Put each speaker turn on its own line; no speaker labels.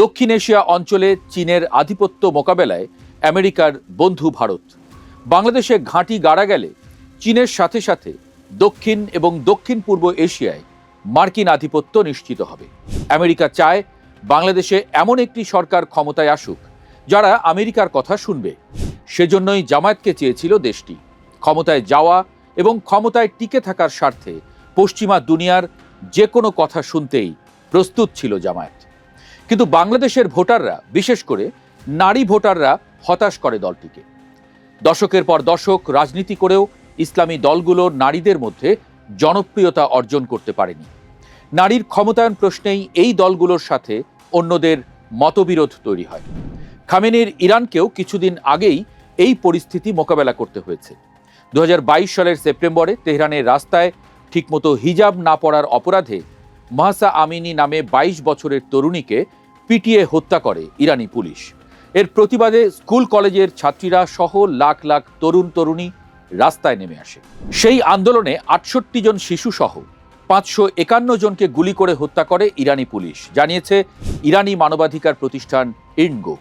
দক্ষিণ এশিয়া অঞ্চলে চীনের আধিপত্য মোকাবেলায় আমেরিকার বন্ধু ভারত। বাংলাদেশে ঘাঁটি গাড়া গেলে চীনের সাথে সাথে দক্ষিণ এবং দক্ষিণ পূর্ব এশিয়ায় মার্কিন আধিপত্য নিশ্চিত হবে। আমেরিকা চায় বাংলাদেশে এমন একটি সরকার ক্ষমতায় আসুক যারা আমেরিকার কথা শুনবে। সেজন্যই জামায়াতকে চেয়েছিল দেশটি। ক্ষমতায় যাওয়া এবং ক্ষমতায় টিকে থাকার স্বার্থে পশ্চিমা দুনিয়ার যে কোনো কথা শুনতেই প্রস্তুত ছিল জামায়াত। কিন্তু বাংলাদেশের ভোটাররা, বিশেষ করে নারী ভোটাররা হতাশ করে দলটিকে। দশকের পর দশক রাজনীতি করেও ইসলামী দলগুলোর নারীদের মধ্যে জনপ্রিয়তা অর্জন করতে পারেনি। নারীর ক্ষমতায়ন প্রশ্নেই এই দলগুলোর সাথে অন্যদের মতবিরোধ তৈরি হয়। খামেনির ইরানকেও কিছুদিন আগেই এই পরিস্থিতি মোকাবেলা করতে হয়েছে। 2022 সালের সেপ্টেম্বরে তেহরানের রাস্তায় ঠিকমতো হিজাব না পরার অপরাধে মাহসা আমিনি নামে 22 বছরের তরুণীকে পিটিয়ে হত্যা করে ইরানি পুলিশ। এর প্রতিবাদে স্কুল কলেজের ছাত্রীরা সহ লাখ লাখ তরুণ তরুণী রাস্তায় নেমে আসে। সেই আন্দোলনে 68 জন শিশু সহ 551 জনকে গুলি করে হত্যা করে ইরানি পুলিশ, জানিয়েছে ইরানি মানবাধিকার প্রতিষ্ঠান ইনগো।